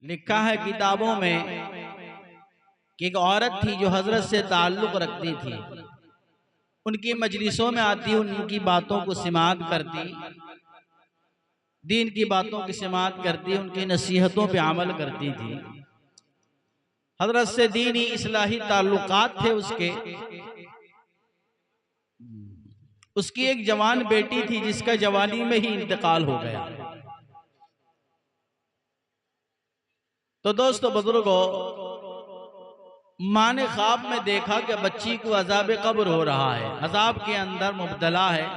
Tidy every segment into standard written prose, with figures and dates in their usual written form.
लिखा है किताबों में कि एक औरत थी जो हजरत से ताल्लुक रखती थी, उनकी मजलिसों में आती, उनकी बातों को सिमात करती, दीन की बातों की सिमात करती, उनकी नसीहतों पे अमल करती थी। हजरत से दीनी इस्लाही ताल्लुकात थे उसकी एक जवान बेटी थी जिसका जवानी में ही इंतकाल हो गया। तो दोस्तों बुजुर्गों, माँ ने ख्वाब में देखा कि बच्ची को अजाब कब्र हो रहा है, अजाब के अंदर मुब्तला है,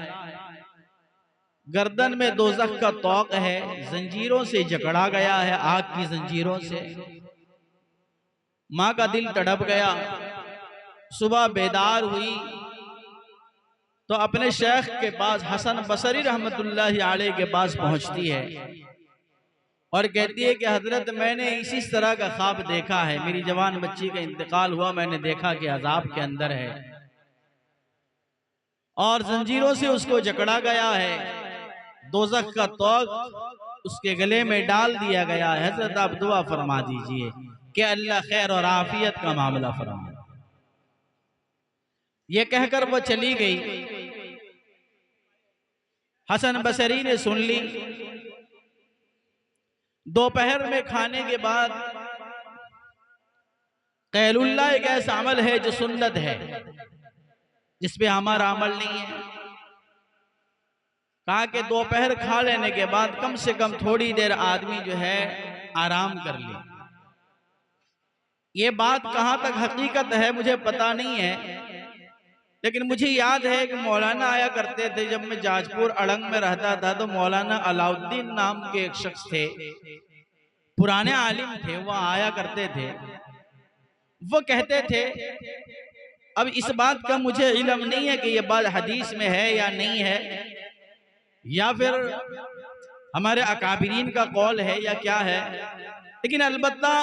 गर्दन में दोज़ख का तौक है, जंजीरों से जकड़ा गया है, आग की जंजीरों से। माँ का दिल तड़प गया। सुबह बेदार हुई तो अपने शेख के पास, हसन बसरी रहमतुल्लाहि अलैह के पास पहुंचती है और कहती है कि हजरत, मैंने इसी तरह का ख्वाब देखा है, मेरी जवान बच्ची का इंतकाल हुआ, मैंने देखा कि अजाब के अंदर है और जंजीरों से उसको जकड़ा गया है, दोज़ख का तौक उसके गले में डाल दिया गया है। हजरत आप दुआ फरमा दीजिए कि अल्लाह खैर और आफियत का मामला फरमा। ये कहकर वो चली गई। हसन बसरी ने सुन ली। दोपहर में खाने के बाद कैलुल्लाह एक ऐसा अमल है जो सुन्नत है, जिसपे हमारा अमल नहीं है। कहा कि दोपहर खा लेने के बाद कम से कम थोड़ी देर आदमी जो है आराम कर ले। ये बात कहाँ तक हकीकत है मुझे पता नहीं है, लेकिन मुझे याद है कि मौलाना आया करते थे। जब मैं जाजपुर अड़ंग में रहता था तो मौलाना अलाउद्दीन नाम के एक शख्स थे, पुराने आलिम थे, वो आया करते थे। वो कहते थे, अब इस बात का मुझे इल्म नहीं है कि ये बात हदीस में है या नहीं है, या फिर हमारे अकाबिरीन का कौल है या क्या है, लेकिन अलबत्ता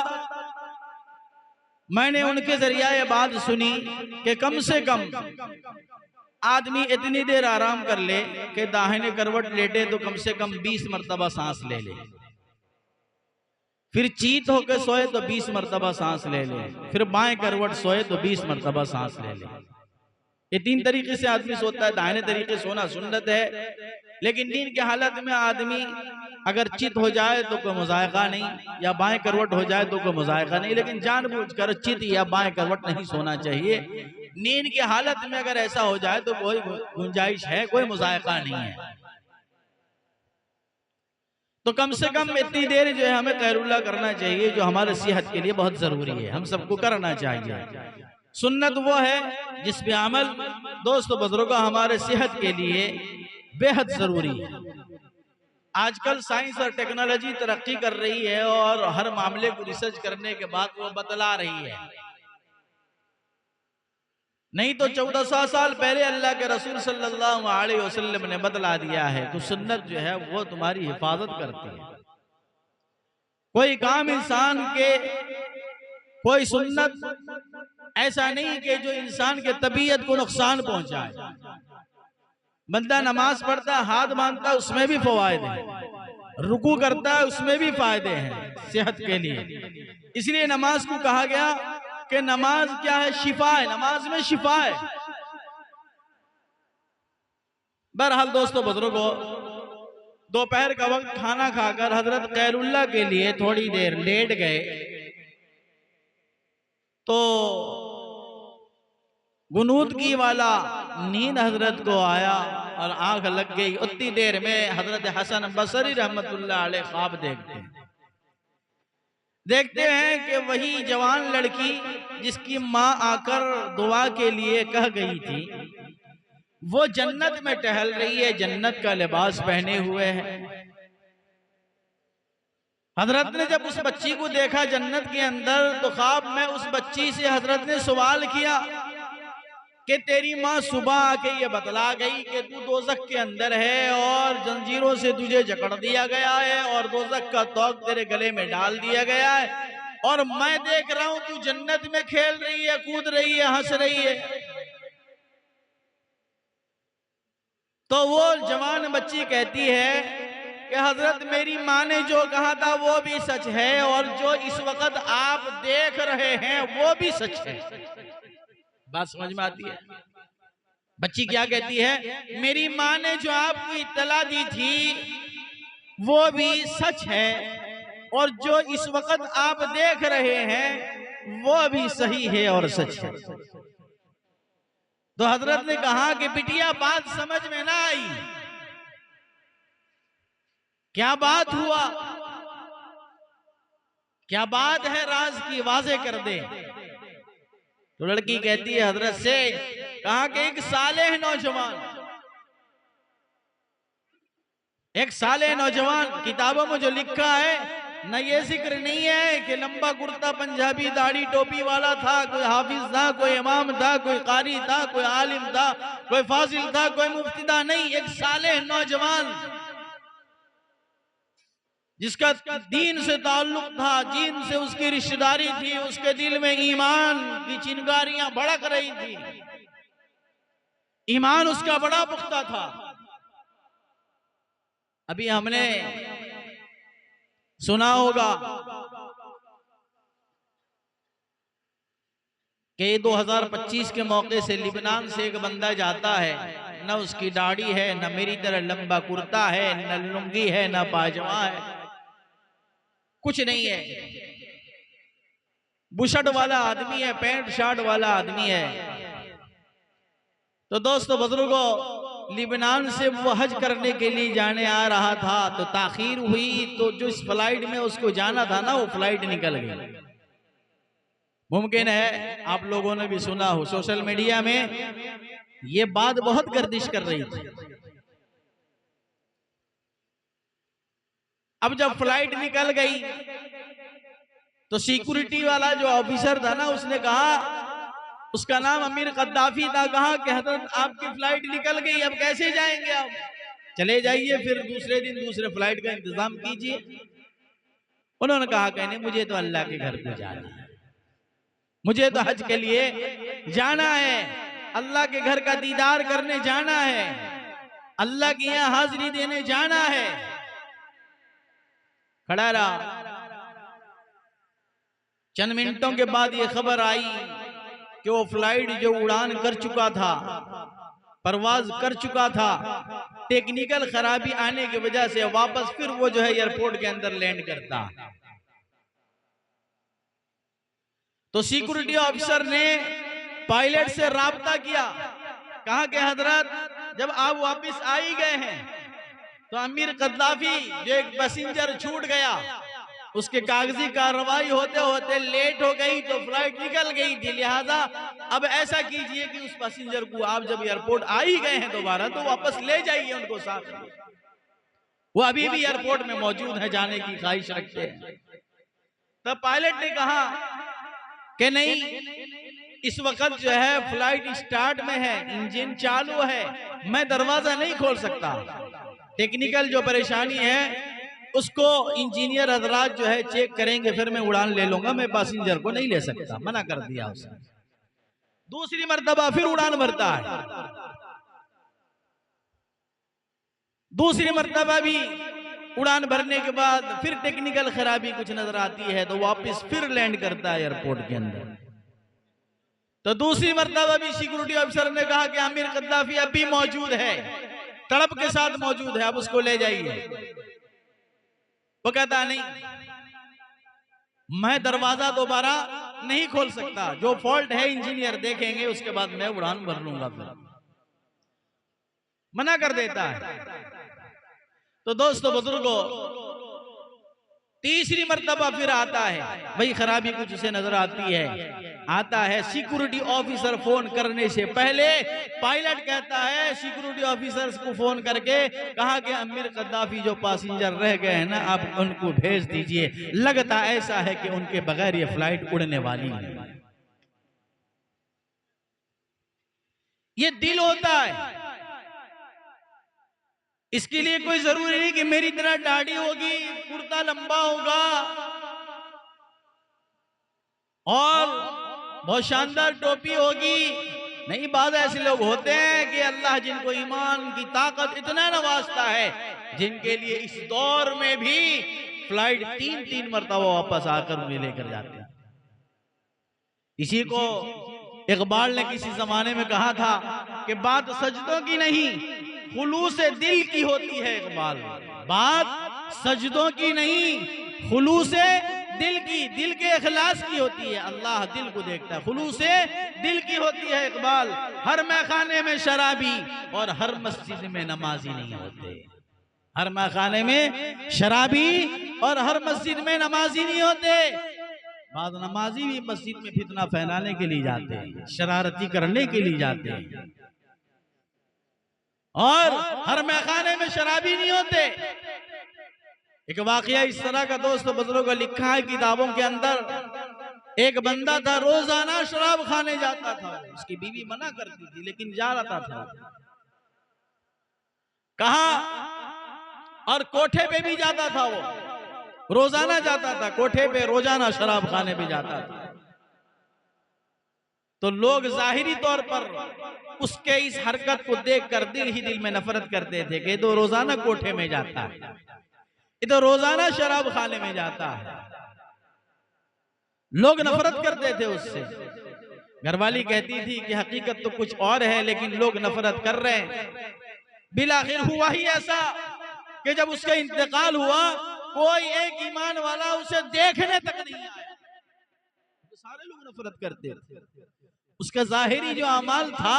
मैंने उनके जरिया ये बात सुनी कि कम से कम आदमी इतनी देर आराम कर ले कि दाहिने करवट लेटे तो कम से कम 20 मरतबा सांस ले ले, फिर चीत होकर सोए तो 20 मरतबा सांस ले ले, फिर बाएं करवट सोए तो 20 मरतबा सांस ले ले। ये 3 तरीके से आदमी सोता है। दाहिने तरीके सोना सुन्नत है, लेकिन नींद की हालत में आदमी अगर चित हो जाए तो कोई मुजायका नहीं, या बाएं करवट हो जाए तो कोई मुजायका नहीं, लेकिन जानबूझकर चित या बाएं करवट नहीं सोना चाहिए। नींद की हालत में अगर ऐसा हो जाए तो कोई गुंजाइश है, कोई मुजायका नहीं है। तो कम से कम इतनी देर जो है हमें कैलुल्लाह करना चाहिए, जो हमारे सेहत के लिए बहुत जरूरी है, हम सबको करना चाहिए। सुन्नत वो है जिस पे अमल दोस्तों बुजुर्गों हमारे सेहत के लिए बेहद जरूरी है। आजकल साइंस और टेक्नोलॉजी तरक्की कर रही है और हर मामले को रिसर्च करने के बाद वो बतला रही है। नहीं तो 1400 साल पहले अल्लाह के रसूल सल्लल्लाहु अलैहि वसल्लम ने बतला दिया है। तो सुन्नत जो है वो तुम्हारी हिफाजत करती है। कोई काम इंसान के, कोई सुन्नत ऐसा नहीं कि जो इंसान के तबीयत को नुकसान पहुंचाए। बंदा नमाज पढ़ता, हाथ बांधता, उसमें भी फवायद है, रुकू करता है, उसमें भी फायदे हैं सेहत के लिए। इसलिए नमाज को कहा गया कि नमाज क्या है, शिफा है, नमाज में शिफा है। बहरहाल दोस्तों बुजुर्गों, दोपहर का वक्त खाना खाकर हजरत कैलुल्लाह के लिए थोड़ी देर लेट गए तो गुनूदगी वाला नींद हजरत को आया और आंख लग गई। उतनी देर में हजरत हसन बसरी रहमतुल्लाह अलैह ख्वाब देखते हैं कि वही जवान लड़की जिसकी माँ आकर दुआ के लिए कह गई थी, वो जन्नत में टहल रही है, जन्नत का लिबास पहने हुए है। हजरत ने जब उस बच्ची को देखा जन्नत के अंदर, तो ख्वाब में उस बच्ची से हजरत ने सवाल किया कि तेरी माँ सुबह आके ये बतला गई कि तू दोज़ख के अंदर है और जंजीरों से तुझे जकड़ दिया गया है और दोज़ख का तौक तेरे गले में डाल दिया गया है, और मैं देख रहा हूं तू जन्नत में खेल रही है, कूद रही है, हंस रही है। तो वो जवान बच्ची कहती है कि कि हजरत मेरी माँ ने जो कहा था वो भी सच है और जो इस वक्त आप देख रहे हैं वो भी सच है। बात समझ में आती है? बच्ची क्या कहती है? मेरी माँ ने जो आपको इत्तला दी थी वो भी सच है और जो इस वक्त आप देख रहे हैं वो भी सही है और सच है। तो हजरत ने कहा कि बिटिया बात समझ में ना आई, क्या बात हुआ, क्या बात है, राज की वाज़े कर दे। तो लड़की कहती है हजरत से, कहा कि एक सालेह नौजवान, एक सालेह नौजवान, किताबों में जो लिखा है न ये जिक्र नहीं है कि लंबा कुर्ता पंजाबी दाढ़ी टोपी वाला था, कोई हाफिज था, कोई इमाम था, कोई कारी था, कोई आलिम था, कोई फाजिल था, कोई मुफ्ती था, नहीं, एक सालेह नौजवान जिसका दीन से ताल्लुक था, दीन से उसकी रिश्तेदारी थी, उसके दिल में ईमान की चिंगारियां भड़क रही थी, ईमान उसका बड़ा पुख्ता था। अभी हमने सुना होगा कि 2025 के मौके से लिबनान से एक बंदा जाता है, न उसकी दाढ़ी है, न मेरी तरह लंबा कुर्ता है, न लुंगी है, न पायजामा है, कुछ नहीं है, बुशर्ट वाला आदमी है, पैंट शर्ट वाला आदमी है। तो दोस्तों बुजुर्गों, लिबनान से वो हज करने के लिए जाने आ रहा था, तो ताखीर हुई, तो जो इस फ्लाइट में उसको जाना था ना, वो फ्लाइट निकल गई। मुमकिन है आप लोगों ने भी सुना हो, सोशल मीडिया में ये बात बहुत गर्दिश कर रही थी। अब जब फ्लाइट निकल गई तो सिक्योरिटी वाला जो ऑफिसर था ना, उसने कहा, उसका नाम अमीर कद्दाफी था, कहा कि हजरत आपकी फ्लाइट निकल गई, अब कैसे जाएंगे आप? चले जाइए, फिर दूसरे दिन दूसरे फ्लाइट का इंतजाम कीजिए। उन्होंने कहा कि नहीं, मुझे तो अल्लाह के घर को जाना है, मुझे तो हज के लिए जाना है, अल्लाह के घर का दीदार करने जाना है, अल्लाह के यहाँ हाजिरी देने जाना है। खड़ा रहा। चंद मिनटों के बाद ये खबर आई कि वो फ्लाइट जो उड़ान कर चुका था, परवाज कर चुका था, टेक्निकल खराबी आने की वजह से वापस फिर वो जो है एयरपोर्ट के अंदर लैंड करता। तो सिक्योरिटी ऑफिसर ने पायलट से राब्ता किया, कहा कि हजरत जब आप वापस आ ही गए हैं तो अमीर कद्दाफी जो एक पैसेंजर छूट गया, उसके कागजी कार्रवाई होते होते लेट हो गई, तो फ्लाइट निकल गई थी, लिहाजा अब ऐसा कीजिए कि उस पैसेंजर को आप जब एयरपोर्ट आ ही गए हैं दोबारा, तो वापस ले जाइए उनको साथ में, वो अभी भी एयरपोर्ट में मौजूद है, जाने की ख्वाहिश रखते हैं। तब पायलट ने कहा कि नहीं, इस वक्त जो है फ्लाइट स्टार्ट में है, इंजन चालू है, मैं दरवाजा नहीं खोल सकता, टेक्निकल जो परेशानी है उसको इंजीनियर हजरात जो है चेक करेंगे, फिर मैं उड़ान ले लूंगा, मैं पैसेंजर को नहीं ले सकता, मना कर दिया उसने। दूसरी मर्तबा फिर उड़ान भरता है, दूसरी मर्तबा भी उड़ान भरने के बाद फिर टेक्निकल खराबी कुछ नजर आती है, तो वापस फिर लैंड करता है एयरपोर्ट के अंदर। तो दूसरी मर्तबा भी सिक्योरिटी ऑफिसर ने कहा कि आमिर कद्दाफी अभी मौजूद है, तड़प के साथ मौजूद है, आप उसको ले जाइए। वो कहता नहीं, मैं दरवाजा दोबारा नहीं खोल सकता, जो फॉल्ट है इंजीनियर देखेंगे, उसके बाद मैं उड़ान भर लूंगा, फिर मना कर देता है। तो दोस्तों बुजुर्गों, तीसरी मर्तबा फिर आता है, वही खराबी कुछ उसे नजर आती है, आता है सिक्योरिटी ऑफिसर फोन करने से पहले पायलट कहता है सिक्योरिटी ऑफिसर्स को फोन करके, कहा कि अमीर कद्दाफी जो पैसेंजर रह गए हैं ना, आप उनको भेज दीजिए, लगता ऐसा है कि उनके बगैर ये फ्लाइट उड़ने वाली है। ये दिल होता है, इसके लिए कोई जरूरी नहीं कि मेरी तरह दाढ़ी होगी, कुर्ता लंबा होगा और बहुत शानदार टोपी होगी, नहीं, बाद ऐसे लोग होते हैं कि अल्लाह जिनको ईमान की ताकत इतना नवाजता है, जिनके लिए इस दौर में भी फ्लाइट 3-3 मरतबा वापस आकर उन्हें लेकर जाते हैं। इसी को इकबाल ने किसी जमाने में कहा था कि बात सजदों की नहीं, खुलूस दिल की होती है। इकबाल, बात सजदों की नहीं, खुलूस दिल की, दिल के इखलास की होती है। अल्लाह दिल को देखता है, खुलूस दिल की होती है। इकबाल, हर मैखाने में शराबी और हर मस्जिद में नमाजी नहीं होते। हर मैखाने में शराबी और हर मस्जिद में नमाजी नहीं होते। बाद नमाजी भी मस्जिद में फितना फैलाने के लिए जाते हैं, शरारती करने के लिए जाते हैं, और हर मैखाने में शराबी नहीं होते। एक वाकया इस तरह का दोस्तों बुजुर्गों का लिखा है किताबों के अंदर। एक बंदा था, रोजाना शराब खाने जाता था। उसकी बीवी मना करती थी लेकिन जा रहा था। कहा, और कोठे पे भी जाता था, वो रोजाना जाता था कोठे पे, रोजाना शराब खाने पे जाता था। तो लोग जाहिरी तौर पर उसके इस हरकत को देखकर दिल ही दिल में नफरत करते थे कि तो रोजाना कोठे में जाता है, ये तो रोजाना शराब खाने में जाता है। लोग नफरत करते थे उससे। घरवाली कहती थी कि हकीकत तो कुछ और है, लेकिन लोग नफरत कर रहे हैं। बिलाखिर हुआ ही ऐसा कि जब उसका इंतकाल हुआ, कोई एक ईमान वाला उसे देखने तक नहीं आया। तो सारे लोग नफरत करते थे। उसका जाहिरी जो अमाल था,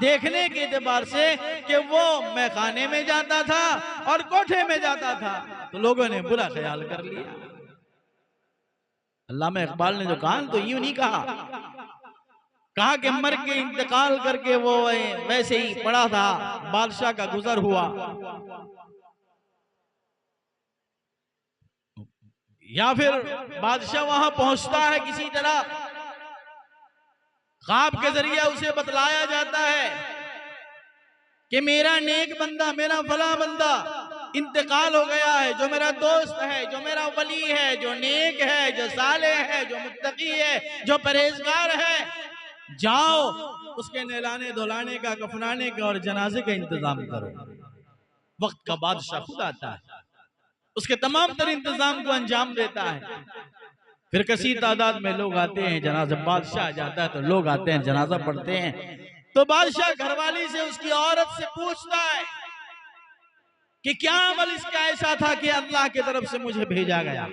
देखने के एतबार से कि वो मैखाने में जाता था और कोठे में जाता था, तो लोगों ने बुरा ख्याल कर लिया। अल्लामा इकबाल ने जो कहा तो यूं नहीं कहा कि मर के इंतकाल करके वो वैसे ही पड़ा था, बादशाह का गुजर हुआ। या फिर बादशाह वहां पहुंचता है किसी तरह, ख्वाब के जरिए उसे बतलाया जाता है कि मेरा नेक बंदा, मेरा फला बंदा इंतकाल हो गया है, जो मेरा दोस्त है, जो मेरा वली है, जो नेक है, जो साले है, जो मुत्तकी है, जो परहेजगार है, जाओ उसके नहलाने धुलाने का, कफनाने का और जनाजे का इंतजाम करो। वक्त का बादशाह खुद आता है, उसके तमाम तर इंतजाम को अंजाम देता है। फिर कसी तादाद में लोग आते हैं, जनाजा, बादशाह आ जाता है तो लोग आते हैं, जनाजा पढ़ते हैं। तो बादशाह घरवाली से, उसकी औरत से पूछता है कि क्या अमल इसका ऐसा था कि अल्लाह की तरफ से मुझे भेजा गया।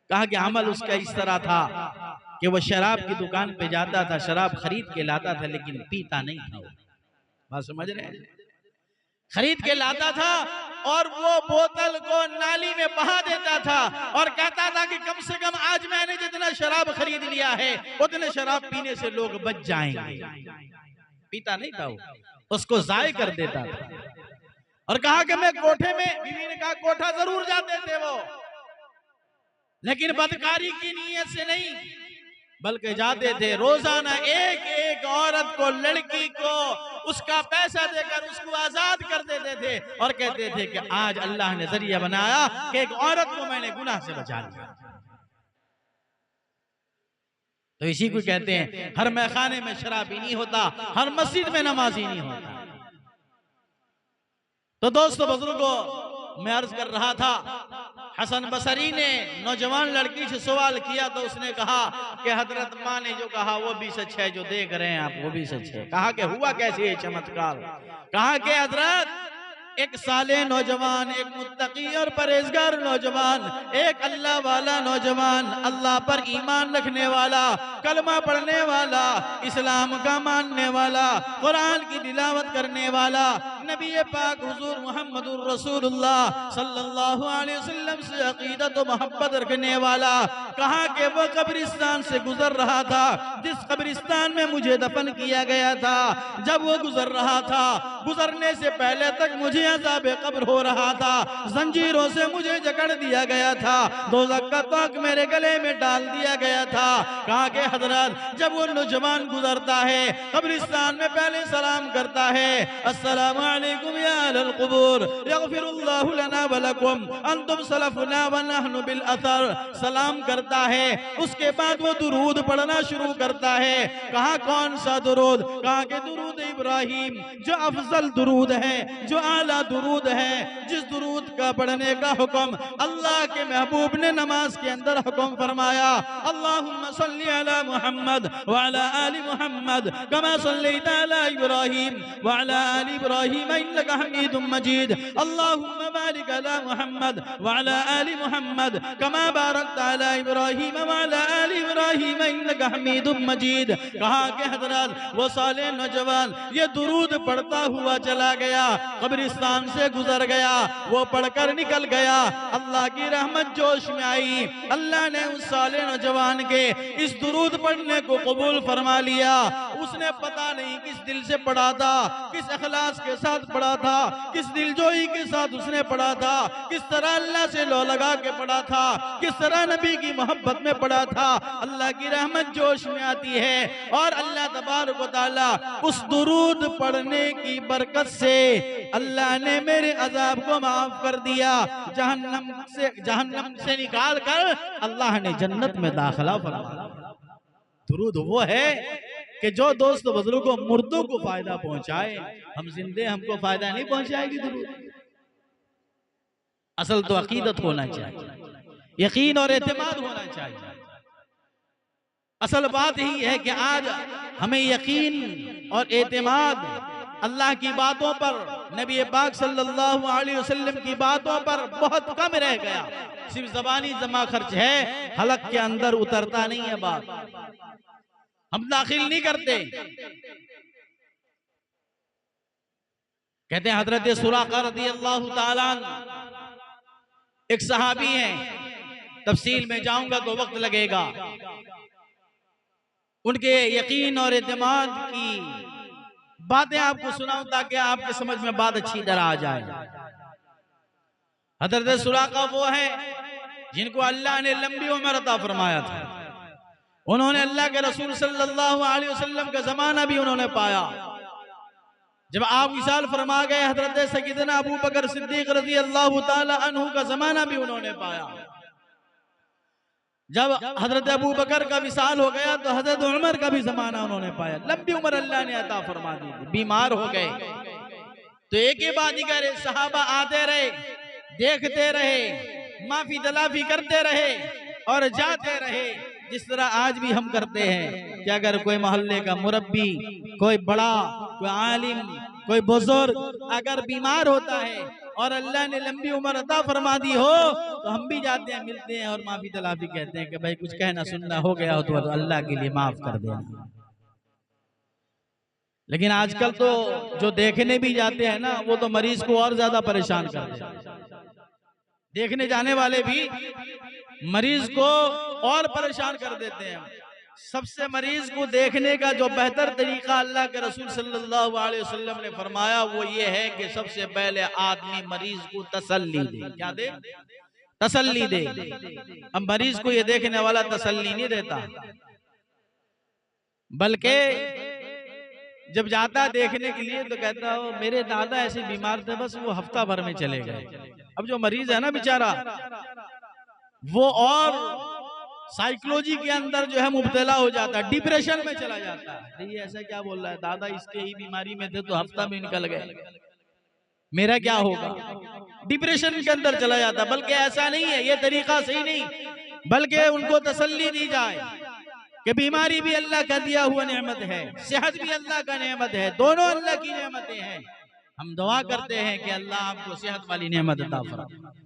कहा कि अमल उसका इस तरह था कि वह शराब की दुकान पे जाता था, शराब खरीद के लाता था, लेकिन पीता नहीं था। बात समझ रहे हैं? खरीद के लाता था और वो बोतल को नाली में बहा देता था और कहता था कि कम से कम आज मैंने जितना शराब खरीद लिया है उतने शराब पीने से लोग बच जाएंगे। पीता नहीं था वो, उसको जाय कर देता था। और कहा कि मैं कोठे में, बीवी ने कहा कोठा जरूर जाते थे वो, लेकिन बदकारी की नीयत से नहीं, बल्कि जाते थे रोजाना एक एक औरत को, लड़की को उसका पैसा देकर उसको आजाद कर देते थे और कहते थे कि आज अल्लाह ने जरिया बनाया कि एक औरत को मैंने गुनाह से बचा लिया। तो इसी को कहते हैं हर मैखाने में शराबी नहीं होता, हर मस्जिद में नमाजी नहीं होता। तो दोस्तों बुजुर्गों, मैं अर्ज कर रहा था, हसन बसरी ने नौजवान लड़की से सवाल किया तो उसने कहा कि हजरत माँ ने जो कहा वो भी सच है, जो देख रहे हैं आप वो भी सच है। कहा कि हुआ कैसे ये चमत्कार? कहा कि हजरत एक साले नौजवान, एक मुत्तकी और परहेजगार नौजवान, एक अल्लाह वाला नौजवान, अल्लाह पर ईमान रखने वाला, कलमा पढ़ने वाला, इस्लाम का मानने वाला, कुरान की तिलावत करने वाला, नबी पाक हुजूर मुहम्मदुर रसूलुल्लाह सल्लल्लाहु अलैहि वसल्लम से अकीदत और मोहब्बत रखने वाला, कहा कि वो कब्रिस्तान से गुजर रहा था जिस कब्रिस्तान में मुझे दफन किया गया था। जब वो गुजर रहा था, गुजरने से पहले तक मुझे अज़ाब कब्र हो रहा था, जंजीरों से मुझे जकड़ दिया गया था, दोज़ख का ताक मेरे गले में डाल दिया गया था। कहा कि हजरत जब वो नौजवान गुजरता है कब्रिस्तान में पहले सलाम करता है, अस्सलाम अलैकुम या अहलल क़ुबूर यग़फ़िरुल्लाहु लना व लकुम अंतुम सलफ़ुना व नहनु बिल अथर। सलाम करता है, उसके बाद वो दुरूद पढ़ना शुरू करता है। कहा कौन सा दुरूद? कहा कि दुरूद इब्राहिम, जो अफजल दुरूद है, जो आला दुरूद है, जिस दुरूद का पढ़ने का हुक्म अल्लाह के महबूब ने नमाज के अंदर हुक्म फरमाया। अल्लाहुम्मा सल्ली अला मुहम्मद व अला आलि मुहम्मद कमा सल्लैता अला इब्राहिम व अला आलि इब्राहिम इन्नका हमीदुम मजीद। अल्लाहुम्मा बारिक अला मुहम्मद व अला आलि मुहम्मद कमा बारकता अला इब्राहिम व अला आलि इब्राहिम इन्नका हमीदुम मजीद। कहा कि हजरत वो साले नौजवान ये दुरूद पढ़ता हुआ चला गया, कब्रिस्तान से गुजर गया, वो पढ़कर निकल गया। अल्लाह की रहमत जोश में आई, अल्लाह ने उस साले नौजवान के इस दुरूद पढ़ने को कबूल फरमा लिया। उसने पता नहीं किस दिल से पढ़ा था, किस अखलास के साथ पढ़ा था, किस दिलजोई के साथ उसने पढ़ा था, किस तरह अल्लाह से लो लगा के पढ़ा था, किस तरह नबी की मोहब्बत में पढ़ा था। अल्लाह की रहमत जोश में आती है और अल्लाह तबारक व तआला उस दुरूद पढ़ने की बरकत से अल्लाह ने मेरे अजाब को माफ कर दिया। जहन्नम से निकाल कर अल्लाह ने जन्नत में दाखिला फरमाया। दुरूद वो है कि जो दोस्त बुजुर्गों मुर्दों को फायदा पहुंचाए, हम जिंदे हमको फायदा नहीं पहुंचाएगी दुरूद। असल तो अकीदत होना चाहिए, यकीन और एतमाद होना चाहिए। असल बात ही है कि आज हमें यकीन और एतमाद अल्लाह की बातों पर, नबी पाक सल्लल्लाहु अलैहि वसल्लम की बातों पर बहुत कम रह गया। सिर्फ ज़बानी जमा खर्च है, हलक के अंदर उतरता नहीं है बात, हम दाखिल नहीं करते। कहते हैं हजरत सुराका रज़ियल्लाहु ताला एक सहाबी हैं, तफसील में जाऊंगा तो वक्त लगेगा। उनके यकीन और एतमाद की बातें आपको सुनाऊं ताकि आपके समझ में बात अच्छी तरह आ जाए। हजरत सुराका वो है जिनको अल्लाह ने लंबी उम्र अता फरमाया था। उन्होंने अल्लाह के रसूल सल्लल्लाहु अलैहि वसल्लम का जमाना भी उन्होंने पाया। जब आप विशाल फरमा गए हजरत सय्यदना अबू बकर सिद्दीक रज़ियल्लाहु ताला अन्हु का जमाना भी उन्होंने पाया। जब हजरत अबू बकर का विशाल हो गया तो हजरत उमर का भी जमाना उन्होंने पाया। लंबी उम्र अल्लाह ने अता फरमा दी। बीमार हो गए तो एक ही बात करे, सहाबा आते रहे, देखते रहे, माफी तलाफी करते रहे और जाते रहे, जिस तरह आज भी हम करते हैं कि अगर कोई मोहल्ले का मुरब्बी, कोई बड़ा, कोई आलिम, कोई बुजुर्ग अगर बीमार होता है और अल्लाह ने लंबी उम्र अता फरमा दी हो तो हम भी जाते हैं, मिलते हैं और माफी तलाफी कहते हैं कि भाई कुछ कहना सुनना हो गया हो तो अल्लाह के लिए माफ कर देना। लेकिन आजकल तो जो देखने भी जाते हैं ना, वो तो मरीज को और ज्यादा परेशान करते हैं। देखने जाने वाले भी मरीज को और परेशान कर देते हैं। सबसे मरीज को देखने का जो बेहतर तरीका अल्लाह के रसूल सल्लल्लाहु अलैहि वसल्लम ने फरमाया वो ये है कि सबसे पहले आदमी मरीज को तसल्ली दे। क्या दे? तसल्ली दे। अब मरीज को ये देखने वाला तसल्ली नहीं देता, बल्कि जब जाता देखने के लिए तो कहता हो मेरे दादा ऐसे बीमार थे, बस वो हफ्ता भर में चले गए। अब जो मरीज है ना बेचारा, वो और साइकोलॉजी के अंदर जो है मुब्तला हो जाता है, डिप्रेशन में चला जाता है। ये ऐसा क्या बोल रहा है, दादा इसके ही बीमारी में थे तो हफ्ता में निकल गए, मेरा क्या होगा? डिप्रेशन के अंदर चला जाता है। बल्कि ऐसा नहीं है, ये तरीका सही नहीं, बल्कि उनको तसल्ली दी जाए कि बीमारी भी अल्लाह का दिया हुआ नेमत है, सेहत भी अल्लाह का नेमत है, दोनों अल्लाह की नेमतें हैं। हम दुआ करते हैं कि अल्लाह आपको सेहत वाली नेमत अता फरमाए।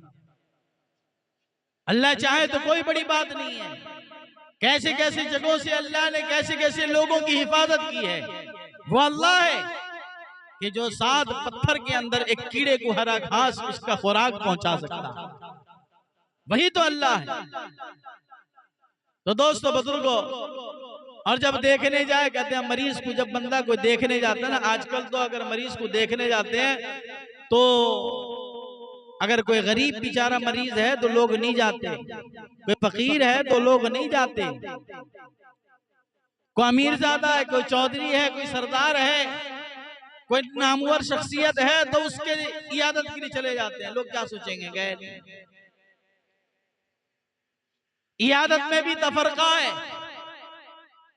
अल्लाह चाहे तो कोई बड़ी बात नहीं है। कैसे कैसे जगहों से अल्लाह ने कैसे कैसे लोगों की हिफाजत की है। वो अल्लाह है कि जो 7 पत्थर के अंदर एक कीड़े को हरा घास उसका खुराक पहुंचा सकता, वही तो अल्लाह है। तो दोस्तों बुजुर्गों, और जब देखने जाए, कहते हैं मरीज को, जब बंदा को देखने जाता है ना, आजकल तो अगर मरीज को देखने जाते हैं तो अगर कोई गरीब बेचारा मरीज है तो लोग नहीं जाते, कोई फकीर है तो लोग नहीं जाते, कोई अमीर ज्यादा है, कोई चौधरी है, कोई सरदार है, कोई नामवर शख्सियत है तो उसके इयादत के लिए चले जाते हैं, लोग क्या सोचेंगे, गए नहीं। इयादत में भी तफरका है,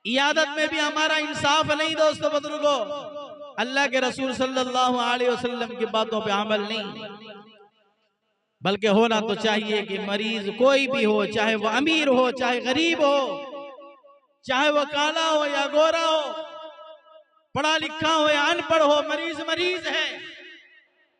इयादत में भी हमारा इंसाफ नहीं दोस्तों बुजुर्गों। अल्लाह के रसूल सल्लल्लाहु अलैहि वसल्लम की बातों पे अमल नहीं, बल्कि होना तो चाहिए कि मरीज कोई भी हो, चाहे वो अमीर हो चाहे गरीब हो, चाहे वो काला हो या गोरा हो, पढ़ा लिखा हो या अनपढ़ हो, मरीज मरीज है।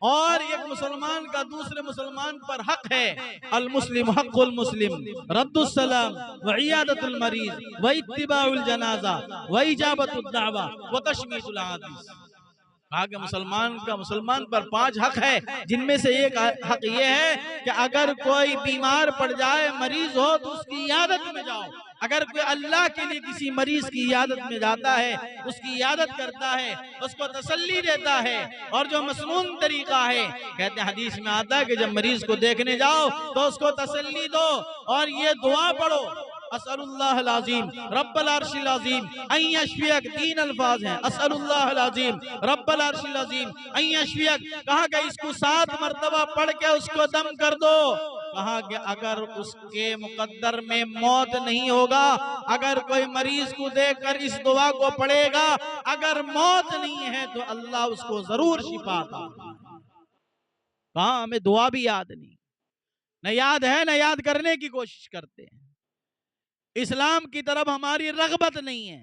और एक मुसलमान का दूसरे मुसलमान पर हक है, अल मुस्लिम हक़्क़ुल मुस्लिम रद्दुस सलाम व इयादतुल मरीज व इत्तिबाउल जनाजा व इजाबतुद दावा व तशमीतुल आदिस। कहा कि मुसलमान का मुसलमान पर 5 हक है, जिनमें से एक हक ये है कि अगर कोई बीमार पड़ जाए, मरीज हो, तो उसकी इयादत में जाओ। अगर कोई अल्लाह के लिए किसी मरीज की इयादत में जाता है, उसकी इयादत करता है, उसको तसल्ली देता है, और जो मसनून तरीका है, कहते हैं हदीस में आता है कि जब मरीज को देखने जाओ तो उसको तसल्ली दो और ये दुआ पढ़ो, अस्सलुल्लाहल अज़ीम रब्बल अर्शिल अज़ीम अन यशफियक। 3 अल्फाज हैं, अस्सलुल्लाहल अज़ीम रब्बल अर्शिल अज़ीम अन यशफियक। कहा कि इसको 7 मर्तबा पढ़ के उसको दम कर दो। कहा कि अगर उसके मुकद्दर में मौत नहीं होगा, अगर कोई मरीज को देखकर इस दुआ को पढ़ेगा, अगर मौत नहीं है तो अल्लाह उसको जरूर शिफा अता। कहा हमें दुआ भी याद नहीं, न याद है न याद करने की कोशिश करते हैं। इस्लाम की तरफ हमारी रगबत नहीं है,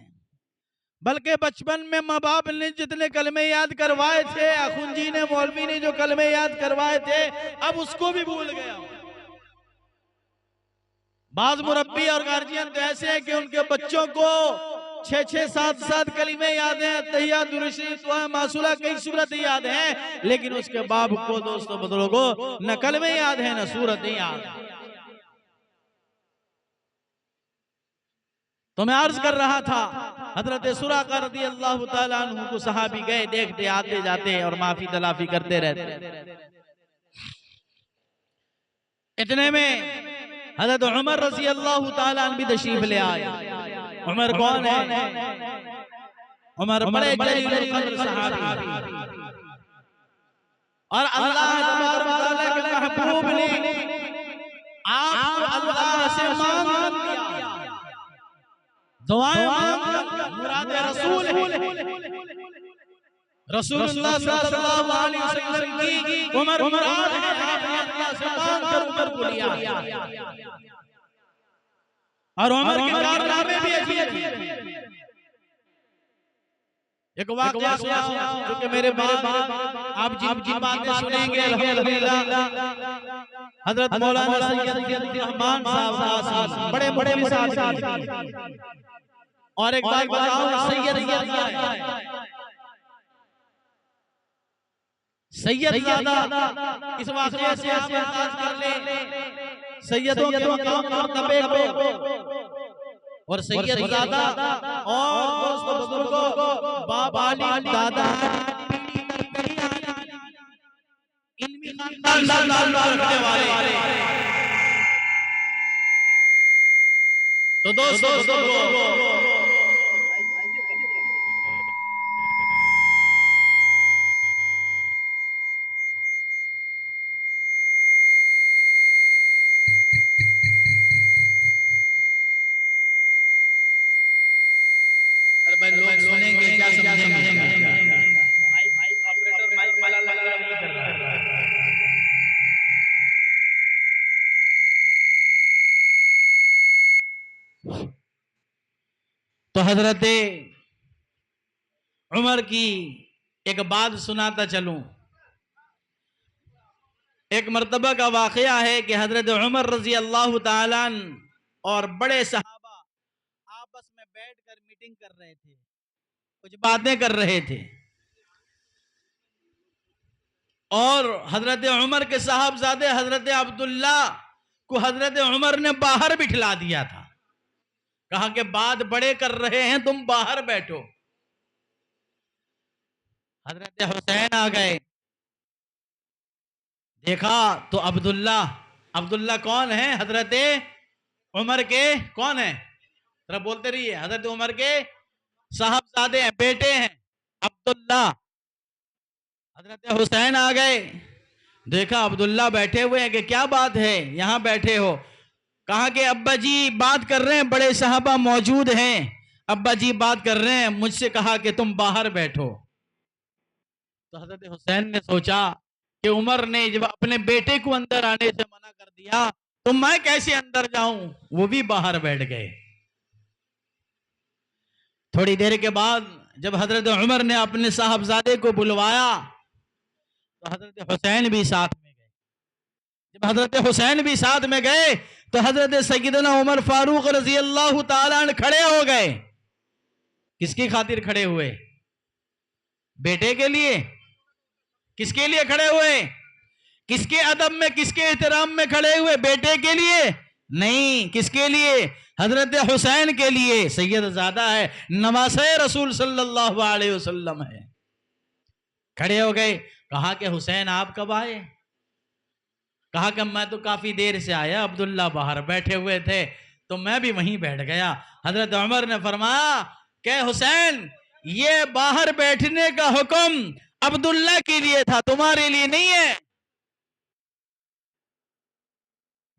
बल्कि बचपन में माँ बाप ने जितने कलमे याद करवाए थे, अखुन जी ने मौलवी ने जो कलमे याद करवाए थे, अब उसको भी भूल गया। बाज मुरब्बी और गार्जियन तो ऐसे हैं कि उनके बच्चों को 6-6, 7-7 कलीमे याद हैं, तहियात दुरूशी दुआ मासूला कई सूरत याद हैं, लेकिन उसके बाप को दोस्तों बुजुर्गों न कलमे याद है न सूरत याद। तो मैं अर्ज कर रहा था, हजरत सुराका रज़ियल्लाहु ताला अन्हु को सहाबी गए, देखते आते जाते और माफी तलाफी करते रहते। इतने में हजरत उमर रज़ियल्लाहु ताला अन्हु भी तशरीफ ले आए। उमर कौन है? उमर बड़े जलील क़द्र सहाबी, और अल्लाह तबारक व तआला के महबूब ने आप अल्लाह से मांग लिया, दुआएं मांग, मुराद रसूल रसूलुल्लाह सल्लल्लाहु अलैहि वसल्लम की उमर मुराद है। आपने अल्लाह से मांग कर उमर को लिया, और उमर के कारनामे भी अजीब हैं। एक वाक़या जो कि मेरे बाद आप जिन बातें सुनेंगे अल्हम्दुलिल्लाह, हजरत मौलाना सैयद रहमान साहब बड़े बड़े मिसाल। और एक बात बताऊं, सैयद ज़्यादा इस वाक़ये से आप अंदाज़ कर ले सैयदों के मकाम मर्तबे को, और सैयद ज़्यादा और दोस्तों बुजुर्गों बाप आलिम दादा इल्मी खानदान रखने वाले। तो दोस्तों भाई लोग सुनेंगे क्या समझेंगे? ऑपरेटर माइक वाला लगा नहीं कर रहा है। तो हजरत उमर की एक बात सुनाता चलूं। एक मर्तबा का वाकया है कि हजरत उमर रजी अल्लाह ताला और बड़े सहाबा आपस में बैठकर मीटिंग कर रहे थे, कुछ बातें कर रहे थे, और हजरत उमर के साहबजादे हजरत अब्दुल्ला को हजरत उमर ने बाहर बिठला दिया था। कहा कि बात बड़े कर रहे हैं, तुम बाहर बैठो। हजरत हुसैन आ गए, देखा तो अब्दुल्ला कौन है? हजरत उमर के कौन है? जरा बोलते रहिए, हजरत उमर के साहबजादे हैं, बेटे हैं अब्दुल्ला। हजरत हुसैन आ गए, देखा अब्दुल्ला बैठे हुए हैं कि क्या बात है यहां बैठे हो। कहा कि अब्बा जी बात कर रहे हैं, बड़े साहबा मौजूद हैं, अब्बा जी बात कर रहे हैं, मुझसे कहा कि तुम बाहर बैठो। तो हजरत हुसैन ने सोचा कि उमर ने जब अपने बेटे को अंदर आने से मना कर दिया तो मैं कैसे अंदर जाऊं, वो भी बाहर बैठ गए। थोड़ी देर के बाद जब हजरत उमर ने अपने साहबजादे को बुलवाया तो हजरत हुसैन भी साथ में गए। जब हजरत हुसैन भी साथ में गए तो हजरत सैयदना उमर फारूक रजी अल्लाह ताला अन्हु खड़े हो गए। किसकी खातिर खड़े हुए? बेटे के लिए? किसके लिए खड़े हुए? किसके अदब में, किसके एहतराम में खड़े हुए? बेटे के लिए नहीं, किसके लिए? हजरत हुसैन के लिए। सैयद ज़ादा है, नवासे रसूल सल्लल्लाहु अलैहि वसल्लम है। खड़े हो गए। कहा कि हुसैन आप कब आए? कहा कि मैं तो काफी देर से आया, अब्दुल्ला बाहर बैठे हुए थे तो मैं भी वहीं बैठ गया। हजरत उमर ने फरमाया कि हुसैन, ये बाहर बैठने का हुक्म अब्दुल्ला के लिए था, तुम्हारे लिए नहीं है।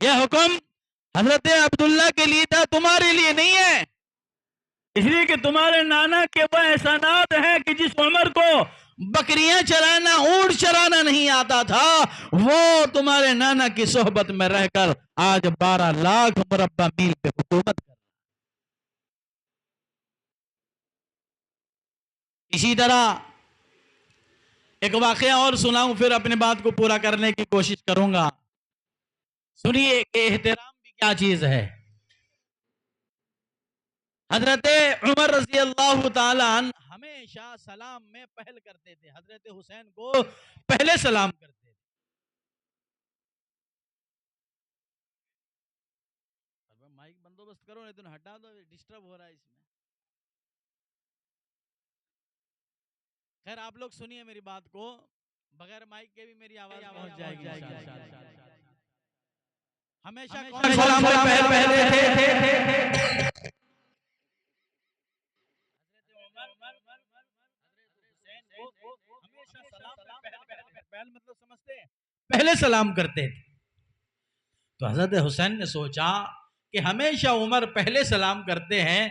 यह हुक्म हजरत अब्दुल्ला के लिए था, तुम्हारे लिए नहीं है। इसलिए कि तुम्हारे नाना के वो एहसानात हैं कि जिस उमर को बकरियां चराना, ऊंट चराना नहीं आता था, वो तुम्हारे नाना की सोहबत में रहकर आज 12 लाख मुरब्बा मील पे हुकूमत कर। इसी तरह एक वाकया और सुनाऊं, फिर अपने बात को पूरा करने की कोशिश करूंगा। सुनिए कि एहतराम भी क्या चीज है। हजरत उमर रजी अल्लाह ताला अन्हु हमेशा सलाम में पहल करते थे, हजरत हुसैन को पहले सलाम करते थे। माइक बंदोबस्त करो, नहीं तो हटा दो, डिस्टर्ब हो रहा है इसमें। खैर आप लोग सुनिए मेरी बात को, बगैर माइक के भी मेरी आवाज पहुंच जाएगी। हमेशा कौन सलाम पहले थे? मतलब समझते हैं, पहले सलाम करते थे। तो हजरत हुसैन ने सोचा कि हमेशा उमर पहले सलाम करते हैं,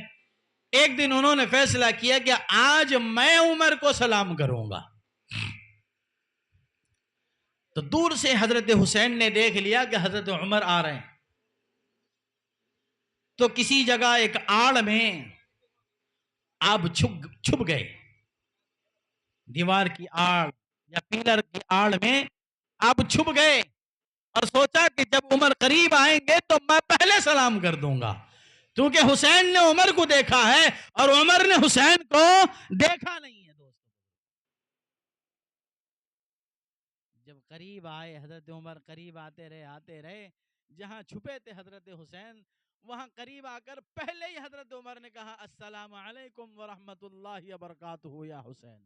एक दिन उन्होंने फैसला किया कि आज मैं उमर को सलाम करूंगा। तो दूर से हजरत हुसैन ने देख लिया कि हजरत उमर आ रहे हैं, तो किसी जगह एक आड़ में आप छुप गए, दीवार की आड़ या पिलर की आड़ में आप छुप गए और सोचा कि जब उमर करीब आएंगे तो मैं पहले सलाम कर दूंगा, क्योंकि हुसैन ने उमर को देखा है और उमर ने हुसैन को देखा नहीं है। दोस्तों, जब करीब आए हजरत उमर, करीब आते रहे, जहां छुपे थे हजरत हुसैन, वहां करीब आकर पहले ही हजरत उमर ने कहा अस्सलामु अलैकुम व रहमतुल्लाहि व बरकातुहू या हुसैन।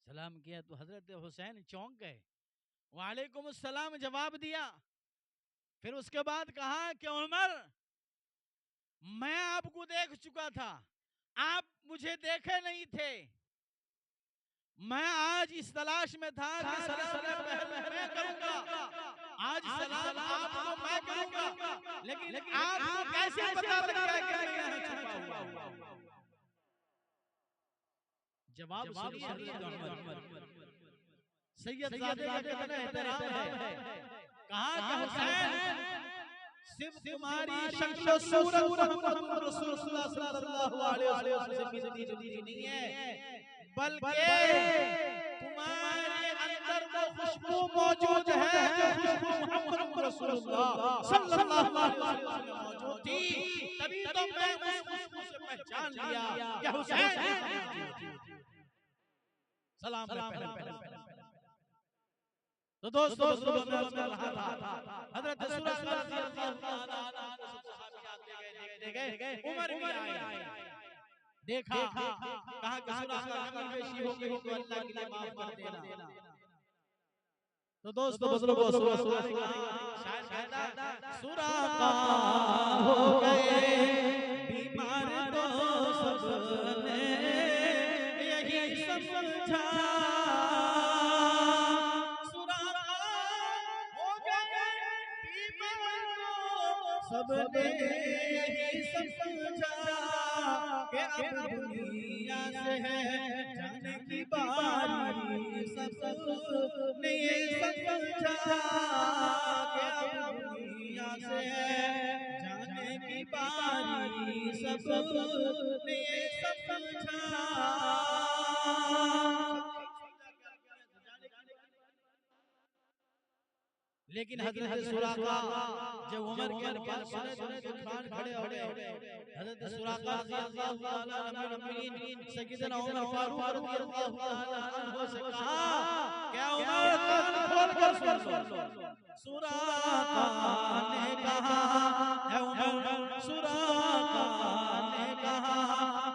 सलाम किया तो हजरत हुसैन चौंक गए, वालेकुम अस्सलाम जवाब दिया। फिर उसके बाद कहा कि उमर, मैं आपको देख चुका था, आप मुझे देखे नहीं थे। मैं आज इस तलाश में था कि सलाम मैं करूंगा, आज सलाम आपको मैं करूंगा, लेकिन आपको कैसे पता लग गया कि मैं यहाँ छुपा हुआ? जवाब सैयद ज़ादे का कितना एहतराम है। कहा कि हुसैन, सिर्फ तुम्हारी शक्ल सूरत मोहम्मद रसूलुल्लाह सल्लल्लाहु अलैहि वसल्लम से मिलती नहीं है, बल्कि तुम्हारे अंदर वो खुशबू मौजूद है जो खुशबू मोहम्मद रसूलुल्लाह सल्लल्लाहु अलैहि वसल्लम मौजूद थी, तभी तो मैं उस खुशबू से पहचान लिया कि हुसैन। सलाम पहले। तो दोस्तों हजरत उमर भी आए, देखा, कहा कि पेशी हो गई तो अल्लाह के लिए माफ कर देना। तो दोस्तों बुजुर्गों सुराका हो गए बीमार तो सबने यही सब समझा, सुरागा हो गए बीमार तो सबने यही समझा कि अब दुनिया से है जाने की बारी, सबने ये समझा कि अब दुनिया से है जाने की बारी, सबने ये समझा। लेकिन हजरत सुराका जब उमर के अल्फाज सुने तो खान खड़े हो गए। हजरत सुराका रज़ियल्लाहु ताला अन्हु सय्यदना उमर फारूक रज़ियल्लाहु ताला अन्हु से कहा, क्या उमर कान खोल कर सुन लो। सुराका ने कहा, है उमर, सुराका ने कहा,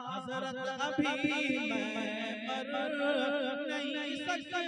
हजरत अभी मैं मर नहीं सकता,